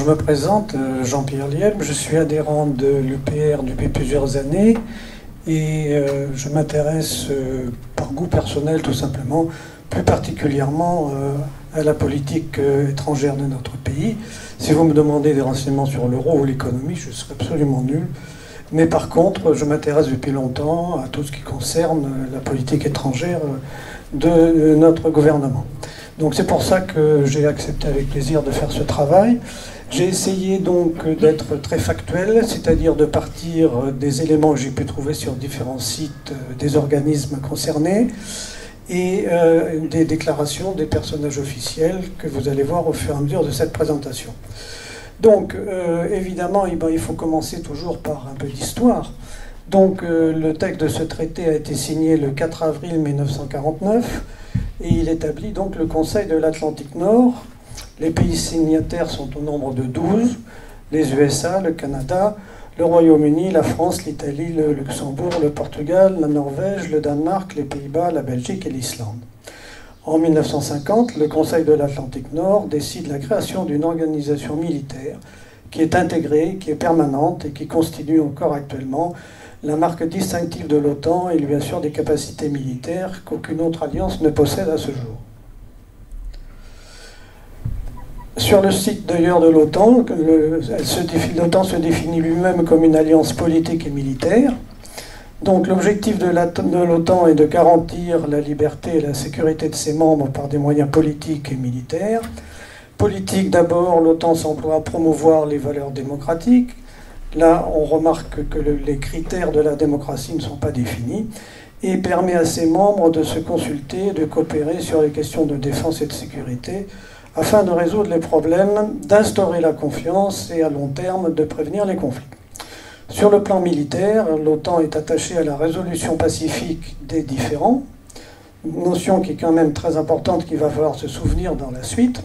je me présente, Jean-Pierre Lielm, je suis adhérent de l'UPR depuis plusieurs années et je m'intéresse par goût personnel tout simplement, plus particulièrement à la politique étrangère de notre pays. Si vous me demandez des renseignements sur l'euro ou l'économie, je serai absolument nul. Mais par contre, je m'intéresse depuis longtemps à tout ce qui concerne la politique étrangère de notre gouvernement. Donc c'est pour ça que j'ai accepté avec plaisir de faire ce travail. J'ai essayé donc d'être très factuel, c'est-à-dire de partir des éléments que j'ai pu trouver sur différents sites des organismes concernés et des déclarations des personnages officiels que vous allez voir au fur et à mesure de cette présentation. Donc évidemment, il faut commencer toujours par un peu d'histoire. Donc le texte de ce traité a été signé le 4 avril 1949 et il établit donc le Conseil de l'Atlantique Nord. Les pays signataires sont au nombre de 12, les USA, le Canada, le Royaume-Uni, la France, l'Italie, le Luxembourg, le Portugal, la Norvège, le Danemark, les Pays-Bas, la Belgique et l'Islande. En 1950, le Conseil de l'Atlantique Nord décide la création d'une organisation militaire qui est intégrée, qui est permanente et qui constitue encore actuellement la marque distinctive de l'OTAN et lui assure des capacités militaires qu'aucune autre alliance ne possède à ce jour. Sur le site d'ailleurs de l'OTAN, l'OTAN se définit lui-même comme une alliance politique et militaire. Donc l'objectif de l'OTAN est de garantir la liberté et la sécurité de ses membres par des moyens politiques et militaires. Politique d'abord, l'OTAN s'emploie à promouvoir les valeurs démocratiques. Là, on remarque que les critères de la démocratie ne sont pas définis et permet à ses membres de se consulter, de coopérer sur les questions de défense et de sécurité afin de résoudre les problèmes, d'instaurer la confiance et à long terme de prévenir les conflits. Sur le plan militaire, l'OTAN est attachée à la résolution pacifique des différends, notion qui est quand même très importante qu'il va falloir se souvenir dans la suite.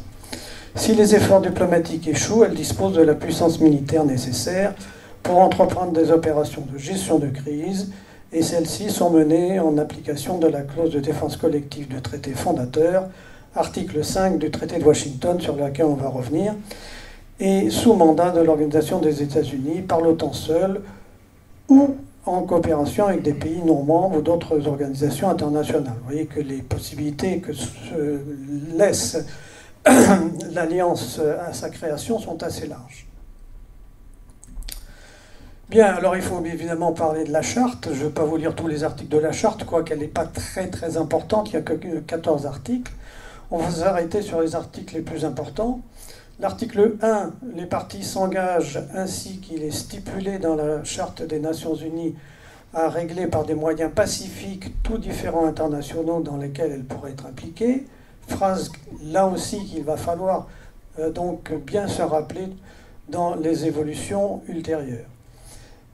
Si les efforts diplomatiques échouent, elle dispose de la puissance militaire nécessaire pour entreprendre des opérations de gestion de crise, et celles-ci sont menées en application de la clause de défense collective du traité fondateur, article 5 du traité de Washington, sur lequel on va revenir, et sous mandat de l'Organisation des États-Unis par l'OTAN seule ou en coopération avec des pays non membres ou d'autres organisations internationales. Vous voyez que les possibilités que se laisse l'Alliance à sa création sont assez larges. Bien, alors il faut évidemment parler de la charte. Je ne vais pas vous lire tous les articles de la charte, quoiqu'elle n'est pas très importante, il n'y a que 14 articles. On va s'arrêter sur les articles les plus importants. L'article 1, les parties s'engagent, ainsi qu'il est stipulé dans la Charte des Nations Unies, à régler par des moyens pacifiques tous différends internationaux dans lesquels elles pourraient être impliquées. Phrase là aussi qu'il va falloir donc bien se rappeler dans les évolutions ultérieures.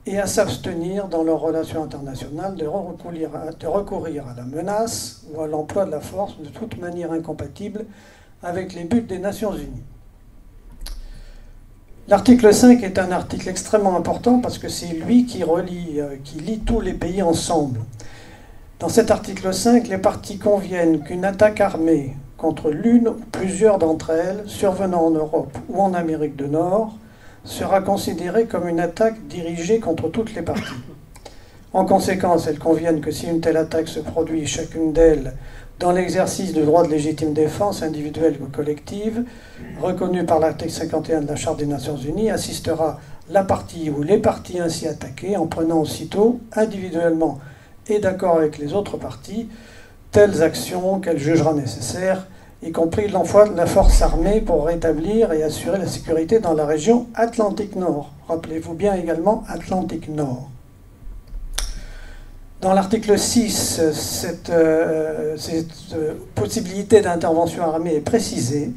Et à s'abstenir dans leurs relations internationales de recourir à la menace ou à l'emploi de la force de toute manière incompatible avec les buts des Nations Unies. L'article 5 est un article extrêmement important parce que c'est lui qui lie tous les pays ensemble. Dans cet article 5, les parties conviennent qu'une attaque armée contre l'une ou plusieurs d'entre elles, survenant en Europe ou en Amérique du Nord, sera considérée comme une attaque dirigée contre toutes les parties. En conséquence, elles conviennent que si une telle attaque se produit, chacune d'elles, dans l'exercice du droit de légitime défense individuelle ou collective, reconnu par l'article 51 de la Charte des Nations Unies, assistera la partie ou les parties ainsi attaquées en prenant aussitôt, individuellement et d'accord avec les autres parties, telles actions qu'elle jugera nécessaires, y compris l'emploi de la force armée pour rétablir et assurer la sécurité dans la région Atlantique Nord. Rappelez-vous bien également Atlantique Nord. Dans l'article 6, cette possibilité d'intervention armée est précisée.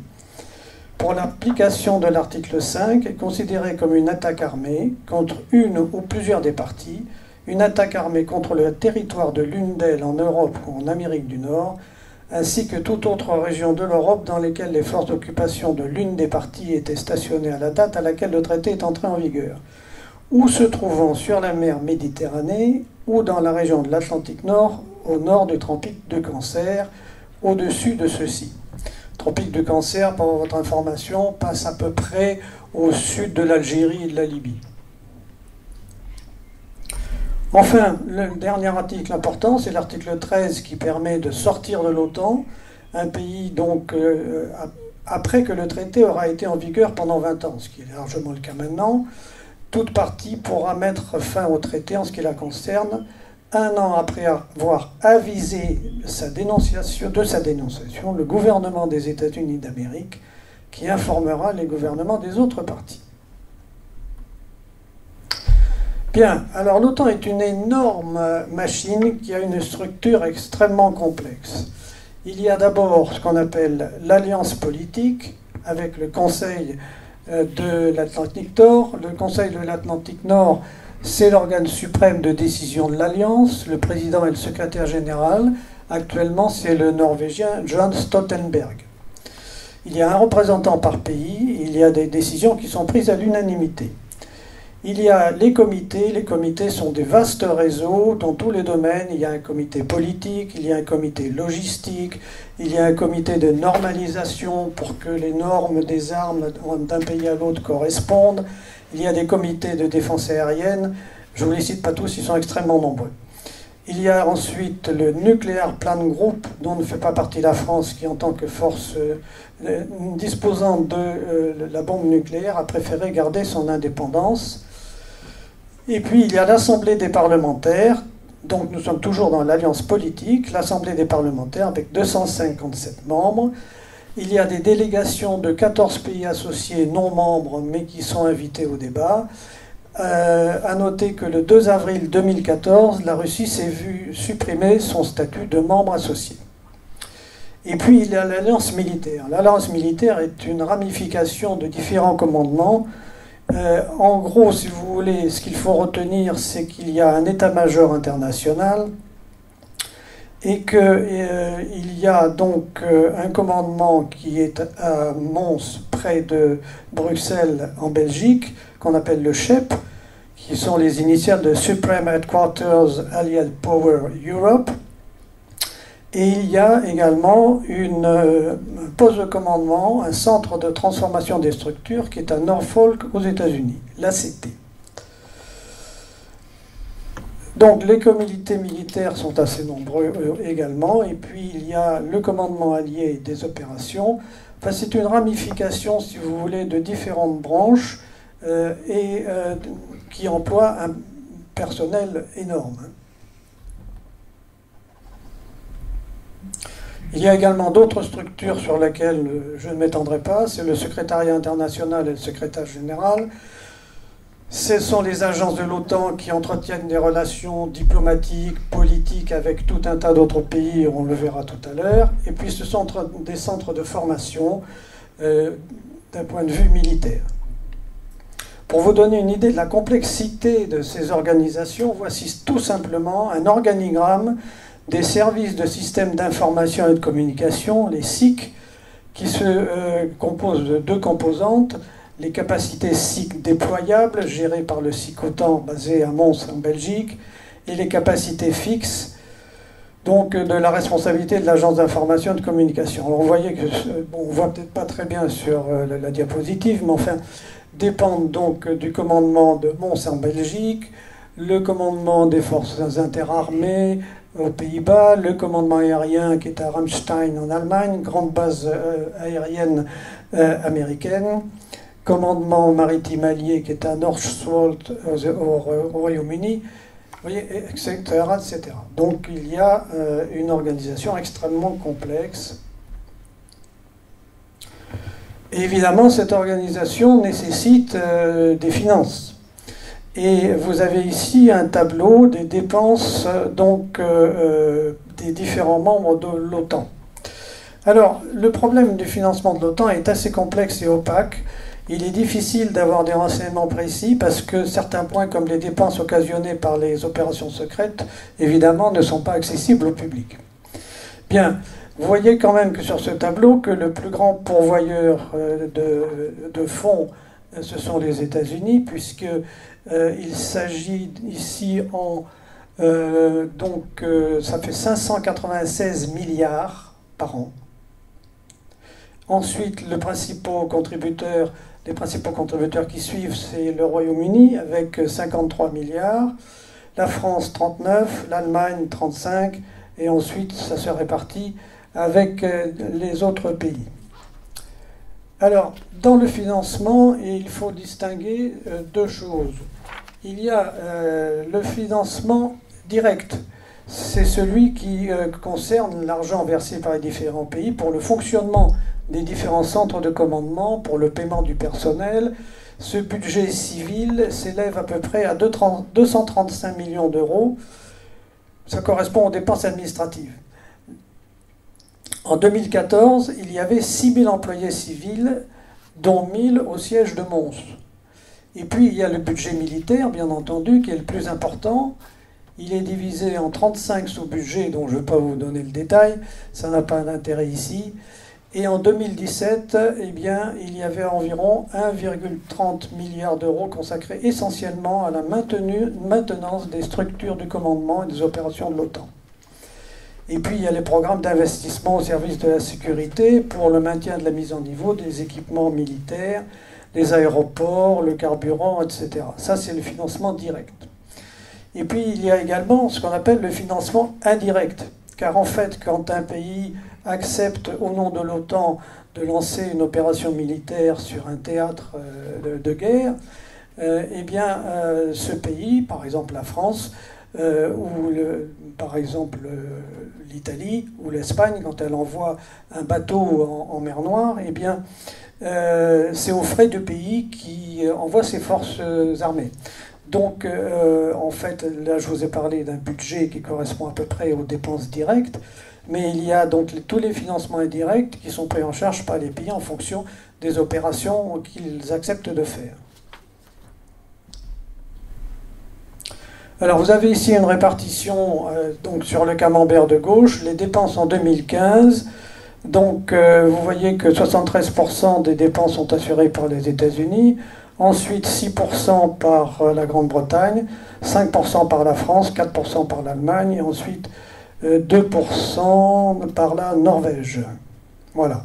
Pour l'application de l'article 5, est considérée comme une attaque armée contre une ou plusieurs des parties, une attaque armée contre le territoire de l'une d'elles en Europe ou en Amérique du Nord, ainsi que toute autre région de l'Europe dans lesquelles les forces d'occupation de l'une des parties étaient stationnées à la date à laquelle le traité est entré en vigueur, ou se trouvant sur la mer Méditerranée, ou dans la région de l'Atlantique Nord, au nord du tropique de Cancer, au-dessus de ceux-ci. Le tropique de Cancer, pour votre information, passe à peu près au sud de l'Algérie et de la Libye. Enfin, le dernier article important, c'est l'article 13 qui permet de sortir de l'OTAN, un pays donc après que le traité aura été en vigueur pendant 20 ans, ce qui est largement le cas maintenant. Toute partie pourra mettre fin au traité en ce qui la concerne, un an après avoir avisé de sa dénonciation, le gouvernement des États-Unis d'Amérique, qui informera les gouvernements des autres parties. Bien, alors l'OTAN est une énorme machine qui a une structure extrêmement complexe. Il y a d'abord ce qu'on appelle l'alliance politique, avec le Conseil de l'Atlantique Nord. Le Conseil de l'Atlantique Nord, c'est l'organe suprême de décision de l'Alliance. Le président et le secrétaire général. Actuellement, c'est le Norvégien Jens Stoltenberg. Il y a un représentant par pays. Il y a des décisions qui sont prises à l'unanimité. Il y a les comités sont des vastes réseaux dans tous les domaines. Il y a un comité politique, il y a un comité logistique, il y a un comité de normalisation pour que les normes des armes d'un pays à l'autre correspondent. Il y a des comités de défense aérienne, je ne vous les cite pas tous, ils sont extrêmement nombreux. Il y a ensuite le Nuclear Plan Group, dont ne fait pas partie la France, qui en tant que force disposant de la bombe nucléaire a préféré garder son indépendance. Et puis il y a l'Assemblée des parlementaires, donc nous sommes toujours dans l'alliance politique, l'Assemblée des parlementaires avec 257 membres. Il y a des délégations de 14 pays associés non membres, mais qui sont invités au débat. À noter que le 2 avril 2014, la Russie s'est vue supprimer son statut de membre associé. Et puis il y a l'alliance militaire. L'alliance militaire est une ramification de différents commandements. En gros, si vous voulez, ce qu'il faut retenir, c'est qu'il y a un état-major international et qu'il y a donc un commandement qui est à Mons, près de Bruxelles, en Belgique, qu'on appelle le SHEP, qui sont les initiales de Supreme Headquarters Allied Power Europe. Et il y a également un poste de commandement, un centre de transformation des structures qui est à Norfolk aux États-Unis, l'ACT. Donc les comités militaires sont assez nombreux également, et puis il y a le commandement allié des opérations. Enfin, c'est une ramification, si vous voulez, de différentes branches qui emploient un personnel énorme. Il y a également d'autres structures sur lesquelles je ne m'étendrai pas. C'est le secrétariat international et le secrétaire général. Ce sont les agences de l'OTAN qui entretiennent des relations diplomatiques, politiques avec tout un tas d'autres pays, on le verra tout à l'heure. Et puis ce sont des centres de formation d'un point de vue militaire. Pour vous donner une idée de la complexité de ces organisations, voici tout simplement un organigramme des services de systèmes d'information et de communication, les SIC, qui se composent de deux composantes, les capacités SIC déployables, gérées par le SIC OTAN, basé à Mons en Belgique, et les capacités fixes, donc de la responsabilité de l'agence d'information et de communication. Alors vous voyez que, bon, on ne voit peut-être pas très bien sur la diapositive, mais enfin, dépendent donc du commandement de Mons en Belgique, le commandement des forces interarmées aux Pays-Bas, le commandement aérien qui est à Ramstein en Allemagne, grande base aérienne américaine, commandement maritime allié qui est à Northwold au Royaume-Uni, vous voyez, etc., etc. Donc il y a une organisation extrêmement complexe. Et évidemment, cette organisation nécessite des finances. Et vous avez ici un tableau des dépenses donc, des différents membres de l'OTAN. Alors, le problème du financement de l'OTAN est assez complexe et opaque. Il est difficile d'avoir des renseignements précis parce que certains points, comme les dépenses occasionnées par les opérations secrètes, évidemment, ne sont pas accessibles au public. Bien, vous voyez quand même que sur ce tableau, que le plus grand pourvoyeur de fonds, ce sont les États-Unis, puisque il s'agit ici ça fait 596 milliards par an. Ensuite, le principal contributeur Les principaux contributeurs qui suivent, c'est le Royaume-Uni avec 53 milliards, la France 39, l'Allemagne 35, et ensuite ça se répartit avec les autres pays. Alors, dans le financement, il faut distinguer deux choses. Il y a le financement direct. C'est celui qui concerne l'argent versé par les différents pays pour le fonctionnement des différents centres de commandement, pour le paiement du personnel. Ce budget civil s'élève à peu près à 235 millions d'euros. Ça correspond aux dépenses administratives. En 2014, il y avait 6 000 employés civils, dont 1 000 au siège de Mons. Et puis il y a le budget militaire, bien entendu, qui est le plus important. Il est divisé en 35 sous-budgets, dont je ne vais pas vous donner le détail, ça n'a pas d'intérêt ici. Et en 2017, eh bien, il y avait environ 1,30 milliard d'euros consacrés essentiellement à la maintenance des structures du commandement et des opérations de l'OTAN. Et puis il y a les programmes d'investissement au service de la sécurité pour le maintien de la mise en niveau des équipements militaires, les aéroports, le carburant, etc. Ça, c'est le financement direct. Et puis il y a également ce qu'on appelle le financement indirect. Car en fait, quand un pays accepte au nom de l'OTAN de lancer une opération militaire sur un théâtre de guerre, eh bien, ce pays, par exemple la France, par exemple l'Italie ou l'Espagne, quand elle envoie un bateau en mer Noire, eh bien, c'est aux frais du pays qui envoie ses forces armées. Donc, en fait, là, je vous ai parlé d'un budget qui correspond à peu près aux dépenses directes, mais il y a donc tous les financements indirects qui sont pris en charge par les pays en fonction des opérations qu'ils acceptent de faire. Alors, vous avez ici une répartition donc, sur le camembert de gauche, les dépenses en 2015. Donc, vous voyez que 73% des dépenses sont assurées par les États-Unis. Ensuite, 6% par la Grande-Bretagne, 5% par la France, 4% par l'Allemagne, et ensuite 2% par la Norvège. Voilà.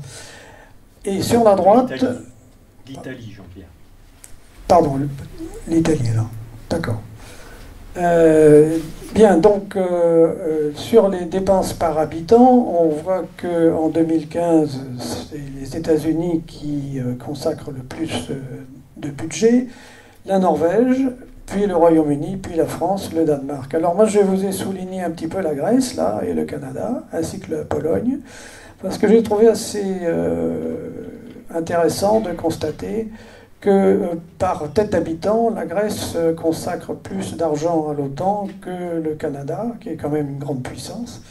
Et sur la droite... L'Italie, Jean-Pierre. Pardon, l'Italie, là. D'accord. Bien, donc, sur les dépenses par habitant, on voit qu'en 2015, c'est les États-Unis qui consacrent le plus de budget, la Norvège, puis le Royaume-Uni, puis la France, le Danemark. Alors moi, je vous ai souligné un petit peu la Grèce, là, et le Canada, ainsi que la Pologne, parce que j'ai trouvé assez intéressant de constater que par tête d'habitant, la Grèce consacre plus d'argent à l'OTAN que le Canada, qui est quand même une grande puissance,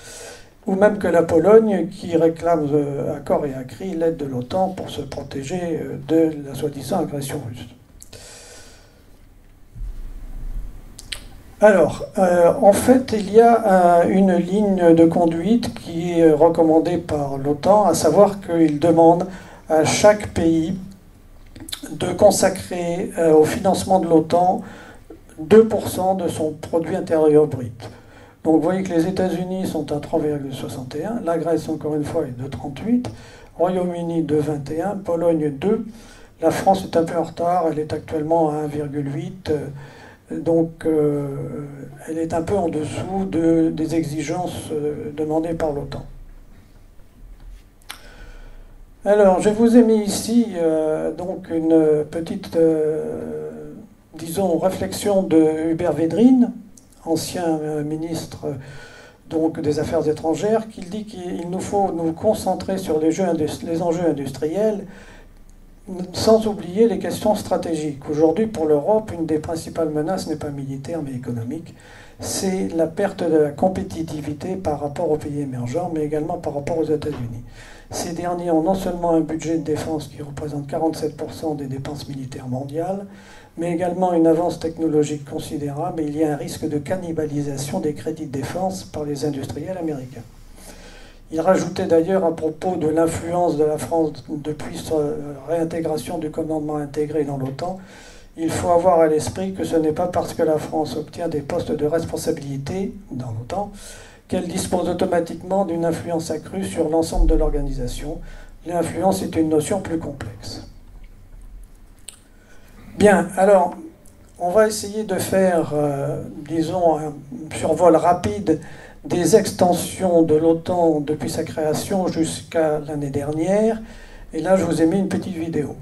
ou même que la Pologne, qui réclame à corps et à cri l'aide de l'OTAN pour se protéger de la soi-disant agression russe. Alors, en fait, il y a une ligne de conduite qui est recommandée par l'OTAN, à savoir qu'il demande à chaque pays de consacrer au financement de l'OTAN 2% de son produit intérieur brut. Donc vous voyez que les États-Unis sont à 3,61, la Grèce encore une fois est de 38, Royaume-Uni de 21, Pologne 2, la France est un peu en retard, elle est actuellement à 1,8, donc elle est un peu en dessous des exigences demandées par l'OTAN. Alors, je vous ai mis ici donc une petite, disons, réflexion de Hubert Védrine, ancien ministre donc, des Affaires étrangères, qui dit qu'il nous faut nous concentrer sur les enjeux industriels sans oublier les questions stratégiques. Aujourd'hui, pour l'Europe, une des principales menaces n'est pas militaire mais économique. C'est la perte de la compétitivité par rapport aux pays émergents, mais également par rapport aux États-Unis. Ces derniers ont non seulement un budget de défense qui représente 47% des dépenses militaires mondiales, mais également une avance technologique considérable, et il y a un risque de cannibalisation des crédits de défense par les industriels américains. Il rajoutait d'ailleurs à propos de l'influence de la France depuis sa réintégration du commandement intégré dans l'OTAN, il faut avoir à l'esprit que ce n'est pas parce que la France obtient des postes de responsabilité dans l'OTAN qu'elle dispose automatiquement d'une influence accrue sur l'ensemble de l'organisation. L'influence est une notion plus complexe. Bien, alors, on va essayer de faire, disons, un survol rapide des extensions de l'OTAN depuis sa création jusqu'à l'année dernière. Et là, je vous ai mis une petite vidéo.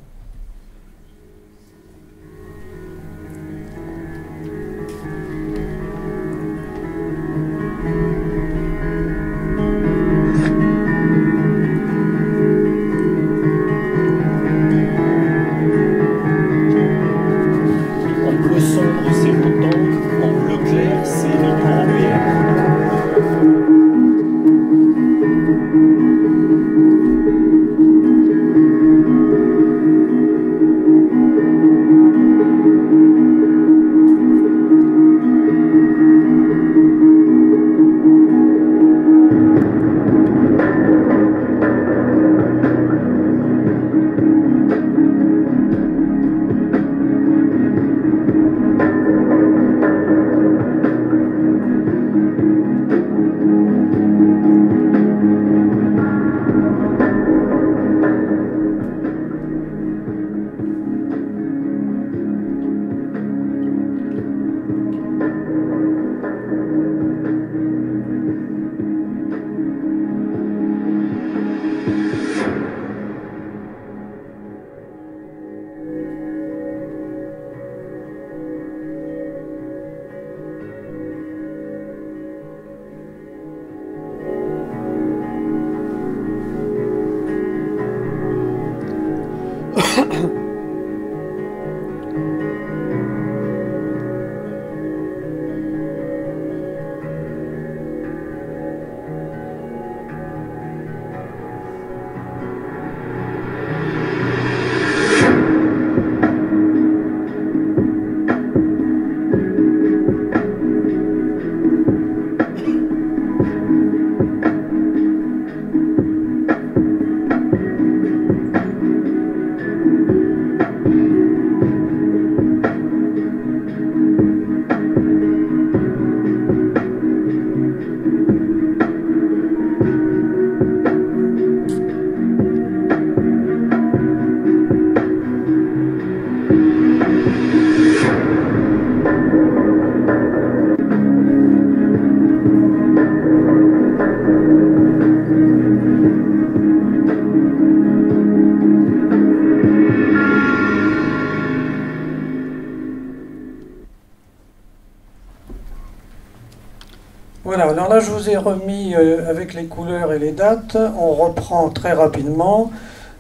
Voilà, alors là je vous ai remis avec les couleurs et les dates, on reprend très rapidement.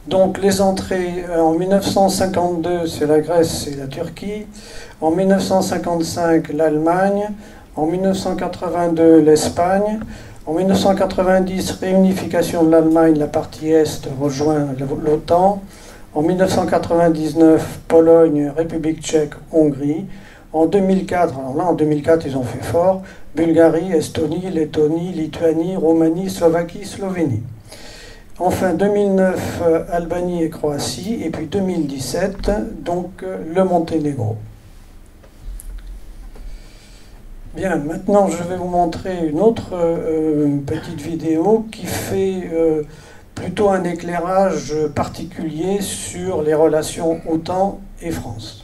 Donc les entrées en 1952 c'est la Grèce et la Turquie, en 1955 l'Allemagne, en 1982 l'Espagne, en 1990 réunification de l'Allemagne, la partie Est rejoint l'OTAN, en 1999 Pologne, République tchèque, Hongrie, en 2004, alors là en 2004 ils ont fait fort, Bulgarie, Estonie, Lettonie, Lituanie, Roumanie, Slovaquie, Slovénie. Enfin 2009, Albanie et Croatie, et puis 2017, donc le Monténégro. Bien, maintenant je vais vous montrer une autre petite vidéo qui fait plutôt un éclairage particulier sur les relations OTAN et France.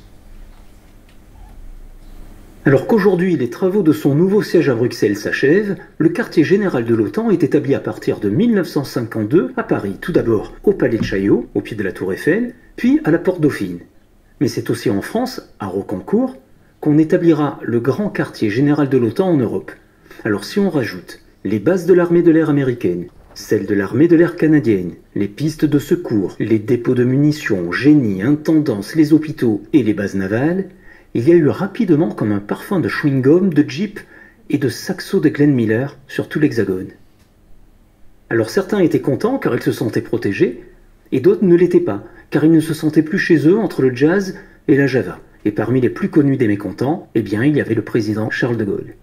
Alors qu'aujourd'hui les travaux de son nouveau siège à Bruxelles s'achèvent, le quartier général de l'OTAN est établi à partir de 1952 à Paris, tout d'abord au Palais de Chaillot, au pied de la Tour Eiffel, puis à la Porte Dauphine. Mais c'est aussi en France, à Rocancourt, qu'on établira le grand quartier général de l'OTAN en Europe. Alors si on rajoute les bases de l'armée de l'air américaine, celles de l'armée de l'air canadienne, les pistes de secours, les dépôts de munitions, génie, intendances, les hôpitaux et les bases navales, il y a eu rapidement comme un parfum de chewing-gum, de Jeep et de saxo de Glenn Miller sur tout l'Hexagone. Alors certains étaient contents car ils se sentaient protégés, et d'autres ne l'étaient pas, car ils ne se sentaient plus chez eux entre le jazz et la java. Et parmi les plus connus des mécontents, eh bien il y avait le président Charles de Gaulle.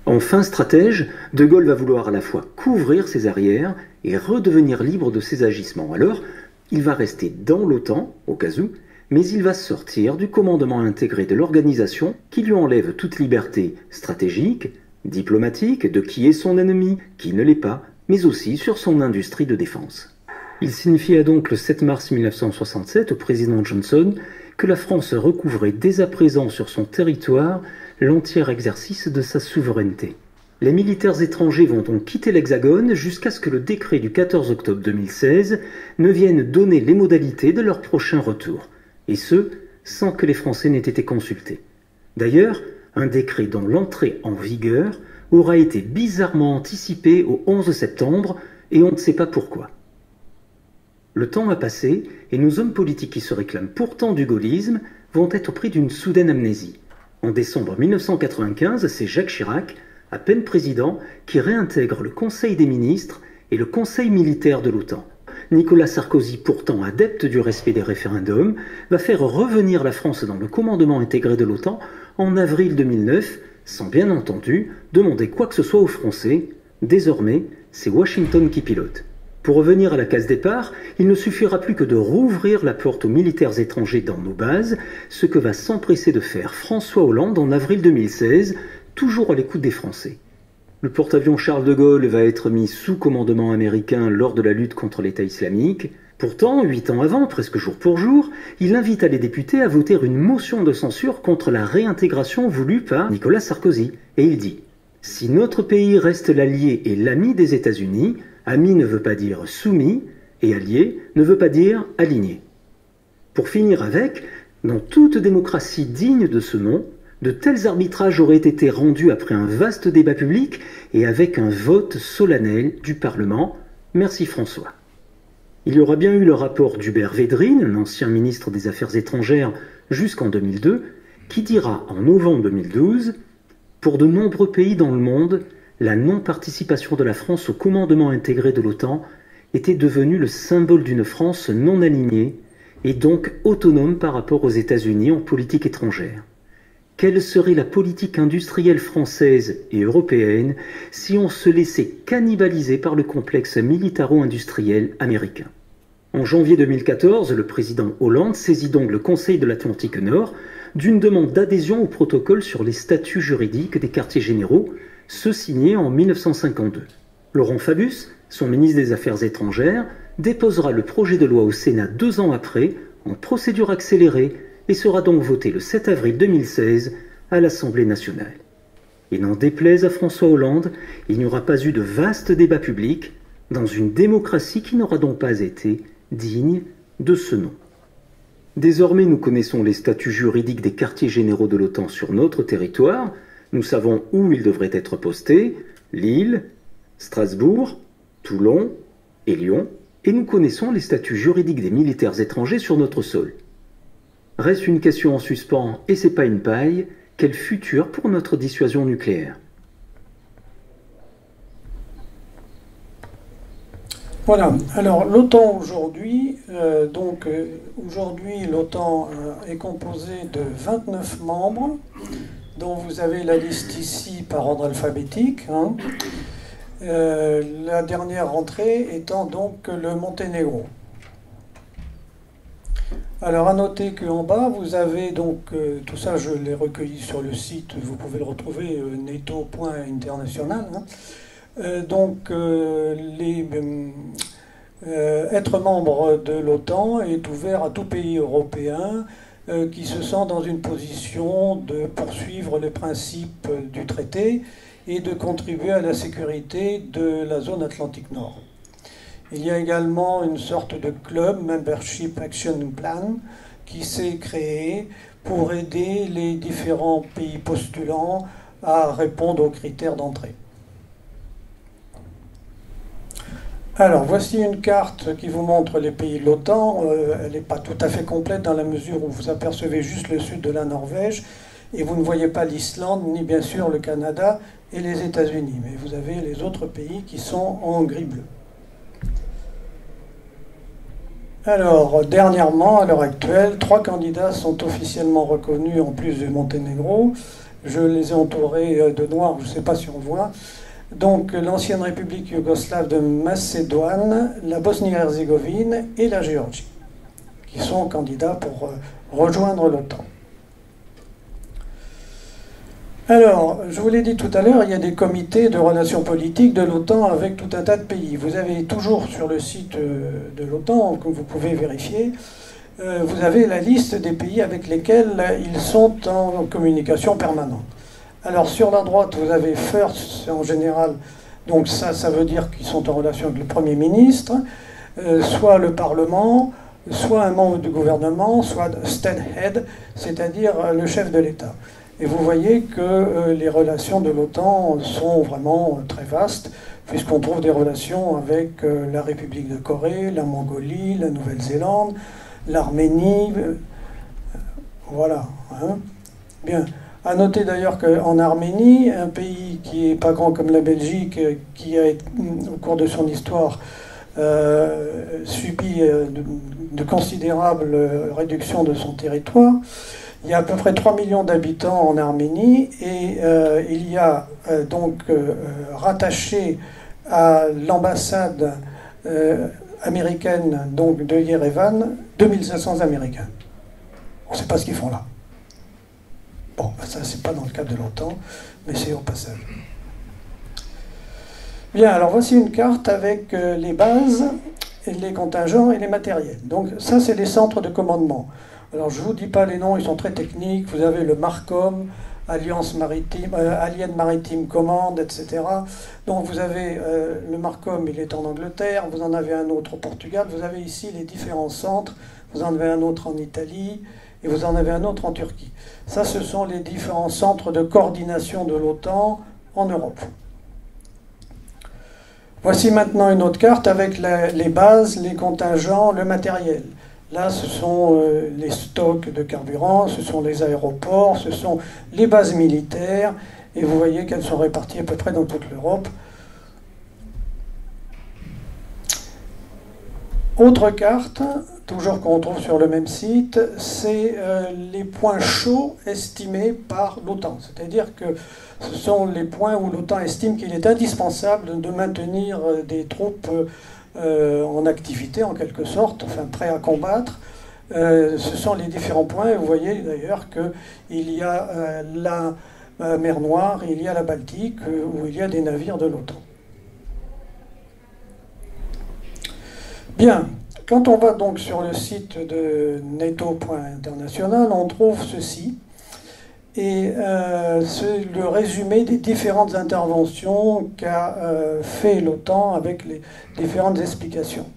Enfin stratège, de Gaulle va vouloir à la fois couvrir ses arrières et redevenir libre de ses agissements. Alors, il va rester dans l'OTAN, au cas où, mais il va sortir du commandement intégré de l'organisation qui lui enlève toute liberté stratégique, diplomatique, de qui est son ennemi, qui ne l'est pas, mais aussi sur son industrie de défense. Il signifia donc le 7 mars 1967 au président Johnson que la France recouvrait dès à présent sur son territoire l'entier exercice de sa souveraineté. Les militaires étrangers vont donc quitter l'Hexagone jusqu'à ce que le décret du 14 octobre 2016 ne vienne donner les modalités de leur prochain retour, et ce, sans que les Français n'aient été consultés. D'ailleurs, un décret dont l'entrée en vigueur aura été bizarrement anticipée au 11 septembre, et on ne sait pas pourquoi. Le temps a passé, et nos hommes politiques qui se réclament pourtant du gaullisme vont être pris d'une soudaine amnésie. En décembre 1995, c'est Jacques Chirac, à peine président, qui réintègre le Conseil des ministres et le Conseil militaire de l'OTAN. Nicolas Sarkozy, pourtant adepte du respect des référendums, va faire revenir la France dans le commandement intégré de l'OTAN en avril 2009, sans bien entendu demander quoi que ce soit aux Français. Désormais, c'est Washington qui pilote. Pour revenir à la case départ, il ne suffira plus que de rouvrir la porte aux militaires étrangers dans nos bases, ce que va s'empresser de faire François Hollande en avril 2016, toujours à l'écoute des Français. Le porte-avions Charles de Gaulle va être mis sous commandement américain lors de la lutte contre l'État islamique. Pourtant, 8 ans avant, presque jour pour jour, il invita les députés à voter une motion de censure contre la réintégration voulue par Nicolas Sarkozy. Et il dit « Si notre pays reste l'allié et l'ami des États-Unis, ami ne veut pas dire soumis, et allié ne veut pas dire aligné. » Pour finir avec, dans toute démocratie digne de ce nom, de tels arbitrages auraient été rendus après un vaste débat public et avec un vote solennel du Parlement. Merci François. Il y aura bien eu le rapport d'Hubert Védrine, l'ancien ministre des Affaires étrangères jusqu'en 2002, qui dira en novembre 2012 « Pour de nombreux pays dans le monde, la non-participation de la France au commandement intégré de l'OTAN était devenue le symbole d'une France non alignée et donc autonome par rapport aux États-Unis en politique étrangère. Quelle serait la politique industrielle française et européenne si on se laissait cannibaliser par le complexe militaro-industriel américain ? En janvier 2014, le président Hollande saisit donc le Conseil de l'Atlantique Nord d'une demande d'adhésion au protocole sur les statuts juridiques des quartiers généraux, ce signé en 1952. Laurent Fabius, son ministre des Affaires étrangères, déposera le projet de loi au Sénat 2 ans après, en procédure accélérée, et sera donc voté le 7 avril 2016 à l'Assemblée nationale. Et n'en déplaise à François Hollande, il n'y aura pas eu de vaste débat public dans une démocratie qui n'aura donc pas été digne de ce nom. Désormais, nous connaissons les statuts juridiques des quartiers généraux de l'OTAN sur notre territoire. Nous savons où ils devraient être postés, Lille, Strasbourg, Toulon et Lyon, et nous connaissons les statuts juridiques des militaires étrangers sur notre sol. Reste une question en suspens, et c'est pas une paille, quel futur pour notre dissuasion nucléaire ? Voilà, alors l'OTAN aujourd'hui, l'OTAN est composée de 29 membres, dont vous avez la liste ici par ordre alphabétique. La dernière entrée étant donc le Monténégro. Alors à noter qu'en bas, vous avez donc, tout ça je l'ai recueilli sur le site, vous pouvez le retrouver, neto.international. Être membre de l'OTAN est ouvert à tout pays européen qui se sent dans une position de poursuivre les principes du traité et de contribuer à la sécurité de la zone Atlantique Nord. Il y a également une sorte de club, Membership Action Plan, qui s'est créé pour aider les différents pays postulants à répondre aux critères d'entrée. Alors, voici une carte qui vous montre les pays de l'OTAN. Elle n'est pas tout à fait complète dans la mesure où vous apercevez juste le sud de la Norvège et vous ne voyez pas l'Islande, ni bien sûr le Canada et les États-Unis. Mais vous avez les autres pays qui sont en gris bleu. Alors, dernièrement, à l'heure actuelle, 3 candidats sont officiellement reconnus en plus du Monténégro. Je les ai entourés de noir, je ne sais pas si on voit. Donc, l'ancienne République yougoslave de Macédoine, la Bosnie-Herzégovine et la Géorgie, qui sont candidats pour rejoindre l'OTAN. Alors, je vous l'ai dit tout à l'heure, il y a des comités de relations politiques de l'OTAN avec tout un tas de pays. Vous avez toujours sur le site de l'OTAN, que vous pouvez vérifier, vous avez la liste des pays avec lesquels ils sont en communication permanente. Alors, sur la droite, vous avez First, en général, donc ça veut dire qu'ils sont en relation avec le Premier ministre, soit le Parlement, soit un membre du gouvernement, soit Statehead, c'est-à-dire le chef de l'État. Et vous voyez que les relations de l'OTAN sont vraiment très vastes, puisqu'on trouve des relations avec la République de Corée, la Mongolie, la Nouvelle-Zélande, l'Arménie. Voilà. Hein. Bien. À noter d'ailleurs qu'en Arménie, un pays qui n'est pas grand comme la Belgique, qui a, au cours de son histoire, subi de considérables réductions de son territoire. Il y a à peu près 3 millions d'habitants en Arménie et il y a donc rattaché à l'ambassade américaine donc, de Yerevan 2500 Américains. On ne sait pas ce qu'ils font là. Bon, ben ça c'est pas dans le cadre de l'OTAN, mais c'est au passage. Bien, alors voici une carte avec les bases, les contingents et les matériels. Donc ça c'est les centres de commandement. Alors je ne vous dis pas les noms, ils sont très techniques. Vous avez le MARCOM, Alliance Maritime, Alien Maritime Command, etc. Donc vous avez le MARCOM, il est en Angleterre, vous en avez un autre au Portugal, vous avez ici les différents centres, vous en avez un autre en Italie, et vous en avez un autre en Turquie. Ça, ce sont les différents centres de coordination de l'OTAN en Europe. Voici maintenant une autre carte avec les bases, les contingents, le matériel. Là, ce sont les stocks de carburant, ce sont les aéroports, ce sont les bases militaires, et vous voyez qu'elles sont réparties à peu près dans toute l'Europe. Autre carte, toujours qu'on trouve sur le même site, c'est les points chauds estimés par l'OTAN. C'est-à-dire que ce sont les points où l'OTAN estime qu'il est indispensable de maintenir des troupes en activité, en quelque sorte, enfin prêts à combattre. Ce sont les différents points. Et vous voyez d'ailleurs qu'il y a la mer Noire, il y a la Baltique, où il y a des navires de l'OTAN. Bien, quand on va donc sur le site de NATO.international, on trouve ceci. Et c'est le résumé des différentes interventions qu'a fait l'OTAN avec les différentes explications.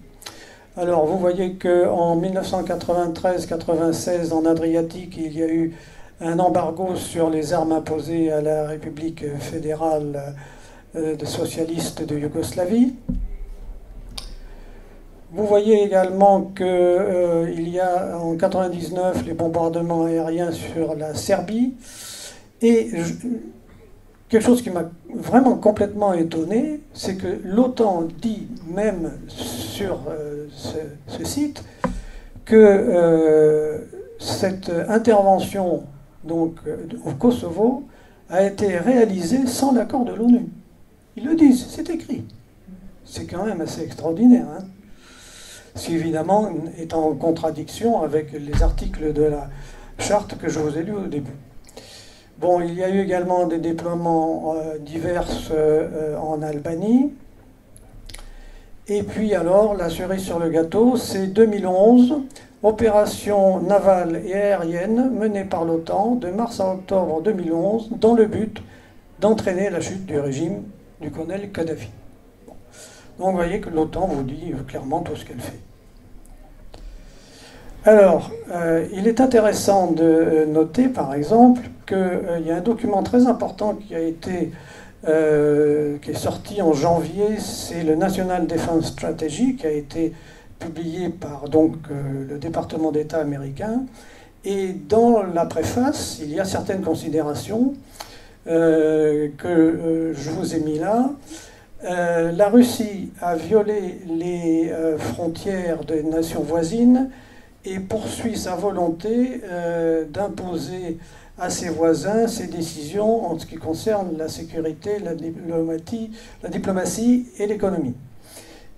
Alors vous voyez qu'en 1993-96, en Adriatique, il y a eu un embargo sur les armes imposées à la République fédérale socialiste de Yougoslavie. Vous voyez également qu'il y a en 1999 les bombardements aériens sur la Serbie. Et quelque chose qui m'a vraiment complètement étonné, c'est que l'OTAN dit même sur ce site que cette intervention donc, au Kosovo a été réalisée sans l'accord de l'ONU. Ils le disent, c'est écrit. C'est quand même assez extraordinaire, hein. Ce qui évidemment est en contradiction avec les articles de la charte que je vous ai lus au début. Bon, il y a eu également des déploiements divers en Albanie. Et puis alors, la cerise sur le gâteau, c'est 2011, opération navale et aérienne menée par l'OTAN de mars à octobre 2011 dans le but d'entraîner la chute du régime du colonel Kadhafi. Donc vous voyez que l'OTAN vous dit clairement tout ce qu'elle fait. Alors, il est intéressant de noter par exemple qu'il y a un document très important qui est sorti en janvier, c'est le National Defense Strategy, qui a été publié par donc, le département d'État américain. Et dans la préface, il y a certaines considérations que je vous ai mis là. La Russie a violé les frontières des nations voisines et poursuit sa volonté d'imposer à ses voisins ses décisions en ce qui concerne la sécurité, la diplomatie et l'économie.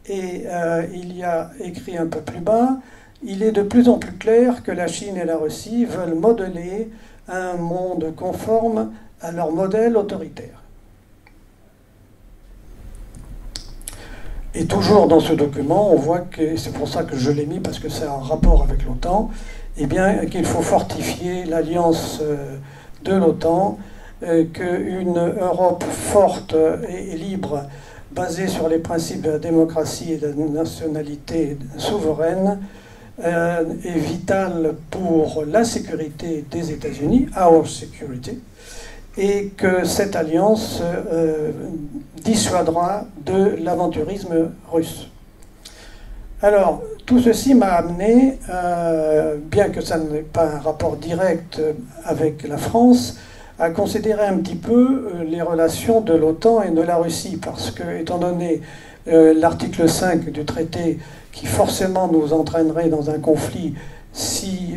Et il y a écrit un peu plus bas, il est de plus en plus clair que la Chine et la Russie veulent modeler un monde conforme à leur modèle autoritaire. Et toujours dans ce document, on voit que, c'est pour ça que je l'ai mis, parce que c'est un rapport avec l'OTAN, eh bien, qu'il faut fortifier l'alliance de l'OTAN, qu'une Europe forte et libre, basée sur les principes de la démocratie et de la nationalité souveraine, est vitale pour la sécurité des États-Unis, our security, et que cette alliance dissuadera de l'aventurisme russe. Alors, tout ceci m'a amené, bien que ça n'ait pas un rapport direct avec la France, à considérer un petit peu les relations de l'OTAN et de la Russie, parce que, étant donné l'article 5 du traité qui forcément nous entraînerait dans un conflit si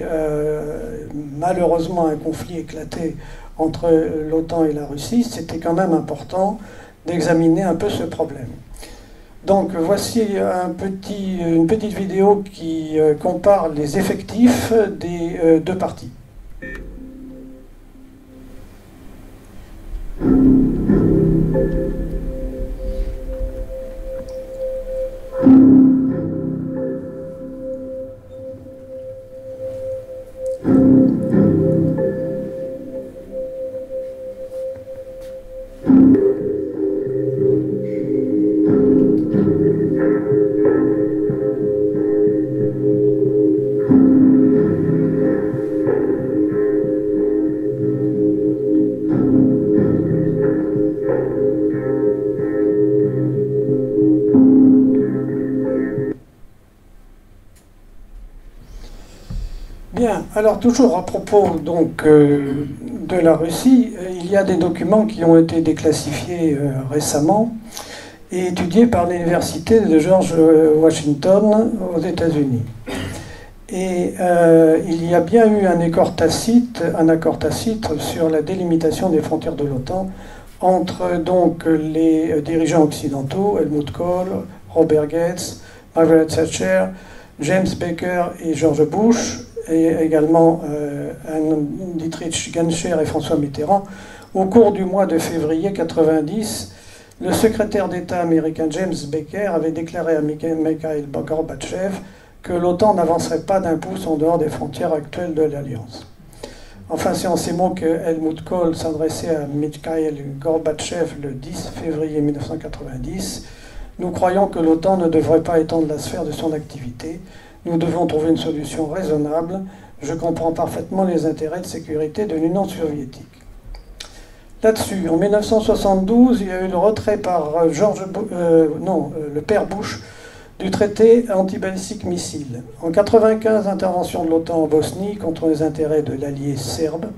malheureusement un conflit éclatait entre l'OTAN et la Russie, c'était quand même important d'examiner un peu ce problème. Donc voici une petite vidéo qui compare les effectifs des deux parties. Bien, alors toujours à propos donc de la Russie, il y a des documents qui ont été déclassifiés récemment et étudiés par l'université de George Washington aux États-Unis. Et il y a bien eu un accord tacite sur la délimitation des frontières de l'OTAN entre donc les dirigeants occidentaux, Helmut Kohl, Robert Gates, Margaret Thatcher, James Baker et George Bush, et également Dietrich Genscher et François Mitterrand. Au cours du mois de février 1990, le secrétaire d'État américain James Baker avait déclaré à Mikhail Gorbatchev que l'OTAN n'avancerait pas d'un pouce en dehors des frontières actuelles de l'Alliance. Enfin, c'est en ces mots que Helmut Kohl s'adressait à Mikhail Gorbatchev le 10 février 1990. Nous croyons que l'OTAN ne devrait pas étendre la sphère de son activité. Nous devons trouver une solution raisonnable. Je comprends parfaitement les intérêts de sécurité de l'Union soviétique. Là-dessus, en 1972, il y a eu le retrait par le père Bush du traité antibalistique missile. En 1995, intervention de l'OTAN en Bosnie contre les intérêts de l'allié serbe.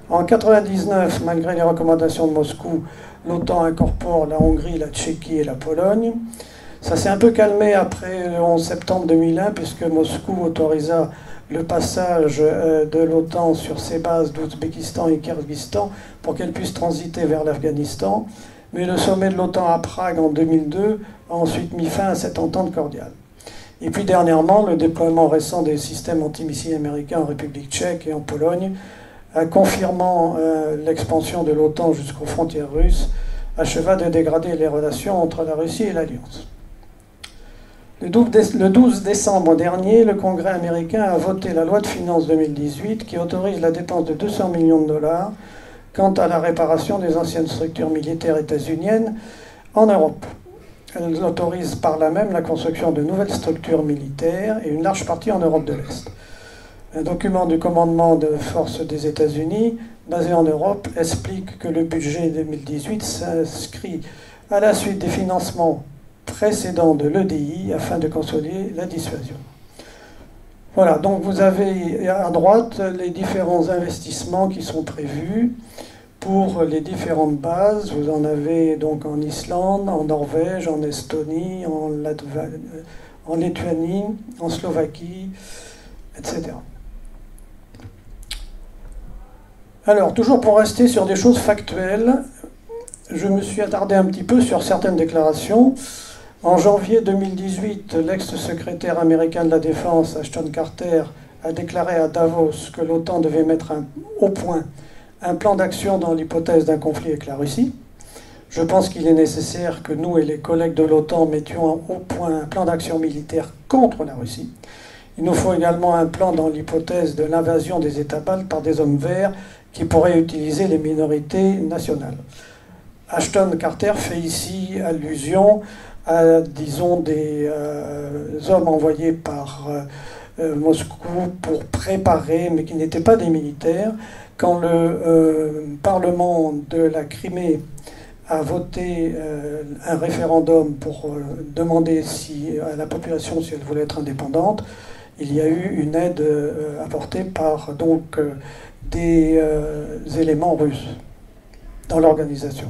En 1999, malgré les recommandations de Moscou, l'OTAN incorpore la Hongrie, la Tchéquie et la Pologne. Ça s'est un peu calmé après le 11 septembre 2001, puisque Moscou autorisa le passage de l'OTAN sur ses bases d'Ouzbékistan et Kirghizistan pour qu'elle puisse transiter vers l'Afghanistan. Mais le sommet de l'OTAN à Prague en 2002 a ensuite mis fin à cette entente cordiale. Et puis dernièrement, le déploiement récent des systèmes antimissiles américains en République tchèque et en Pologne, confirmant l'expansion de l'OTAN jusqu'aux frontières russes, acheva de dégrader les relations entre la Russie et l'Alliance. Le 12 décembre dernier, le Congrès américain a voté la loi de finances 2018 qui autorise la dépense de 200 millions de dollars quant à la réparation des anciennes structures militaires états-uniennes en Europe. Elle autorise par là même la construction de nouvelles structures militaires et une large partie en Europe de l'Est. Un document du commandement de forces des États-Unis, basé en Europe, explique que le budget 2018 s'inscrit à la suite des financements précédents de l'EDI afin de consolider la dissuasion. Voilà, donc vous avez à droite les différents investissements qui sont prévus pour les différentes bases. Vous en avez donc en Islande, en Norvège, en Estonie, en Lituanie, en Slovaquie, etc. Alors, toujours pour rester sur des choses factuelles, je me suis attardé un petit peu sur certaines déclarations. En janvier 2018, l'ex-secrétaire américain de la Défense, Ashton Carter, a déclaré à Davos que l'OTAN devait mettre au point un plan d'action dans l'hypothèse d'un conflit avec la Russie. Je pense qu'il est nécessaire que nous et les collègues de l'OTAN mettions au point un plan d'action militaire contre la Russie. Il nous faut également un plan dans l'hypothèse de l'invasion des États baltes par des hommes verts qui pourraient utiliser les minorités nationales. Ashton Carter fait ici allusion à, disons, des hommes envoyés par Moscou pour préparer, mais qui n'étaient pas des militaires. Quand le Parlement de la Crimée a voté un référendum pour demander à la population si elle voulait être indépendante, il y a eu une aide apportée par donc, des éléments russes dans l'organisation.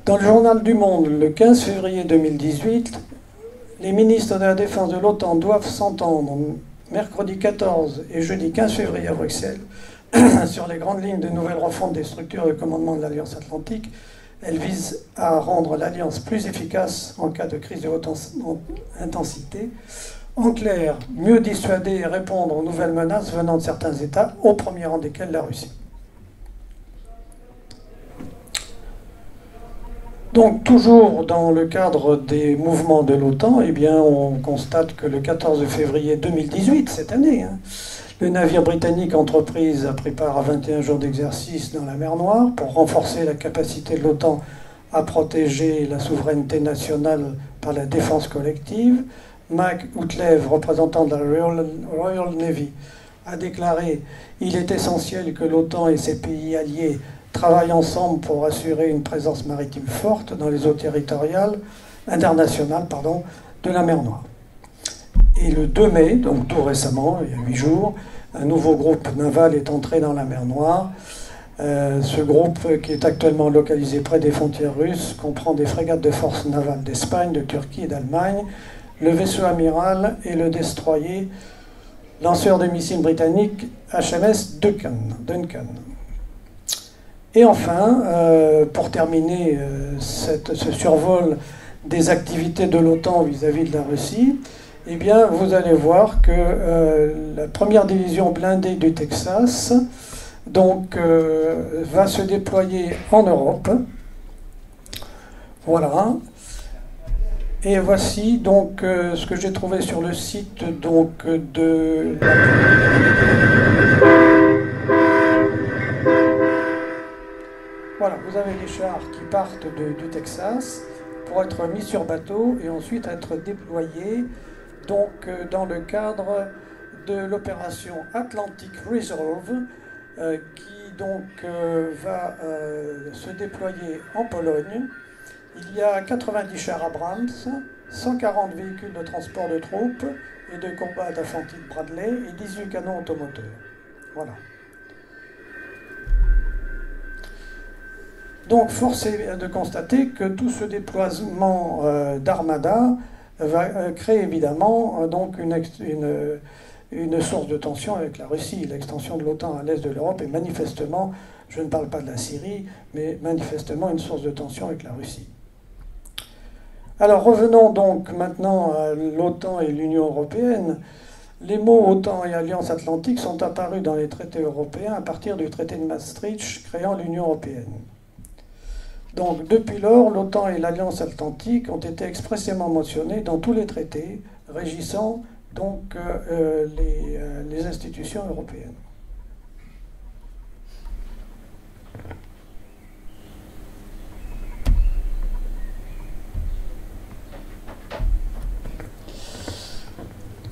Dans le journal du Monde, le 15 février 2018, les ministres de la Défense de l'OTAN doivent s'entendre mercredi 14 et jeudi 15 février à Bruxelles sur les grandes lignes de nouvelle refonte des structures de commandement de l'Alliance Atlantique. Elle vise à rendre l'Alliance plus efficace en cas de crise de haute intensité. En clair, mieux dissuader et répondre aux nouvelles menaces venant de certains États, au premier rang desquels la Russie. Donc, toujours dans le cadre des mouvements de l'OTAN, eh bien, on constate que le 14 février 2018, cette année, le navire britannique Entreprise a pris part à 21 jours d'exercice dans la mer Noire pour renforcer la capacité de l'OTAN à protéger la souveraineté nationale par la défense collective. Mike Outlev, représentant de la Royal Navy, a déclaré « Il est essentiel que l'OTAN et ses pays alliés travaillent ensemble pour assurer une présence maritime forte dans les eaux internationales de la mer Noire. » Et le 2 mai, donc tout récemment, il y a 8 jours, un nouveau groupe naval est entré dans la mer Noire. Ce groupe, qui est actuellement localisé près des frontières russes, comprend des frégates de force navale d'Espagne, de Turquie et d'Allemagne, le vaisseau amiral et le destroyer lanceur de missiles britannique HMS Duncan. Et enfin, pour terminer ce survol des activités de l'OTAN vis-à-vis de la Russie, eh bien, vous allez voir que la première division blindée du Texas donc, va se déployer en Europe. Voilà. Et voici donc ce que j'ai trouvé sur le site donc, de la... Voilà, vous avez des chars qui partent du Texas pour être mis sur bateau et ensuite être déployés donc, dans le cadre de l'opération Atlantic Resolve qui donc va se déployer en Pologne. Il y a 90 chars Abrams, 140 véhicules de transport de troupes et de combat d'infanterie Bradley et 18 canons automoteurs. Voilà. Donc, force est de constater que tout ce déploiement d'armada va créer évidemment donc une source de tension avec la Russie. L'extension de l'OTAN à l'est de l'Europe est manifestement, je ne parle pas de la Syrie, mais manifestement une source de tension avec la Russie. Alors revenons donc maintenant à l'OTAN et l'Union européenne. Les mots OTAN et Alliance Atlantique sont apparus dans les traités européens à partir du traité de Maastricht créant l'Union européenne. Donc depuis lors, l'OTAN et l'Alliance Atlantique ont été expressément mentionnés dans tous les traités régissant donc les institutions européennes.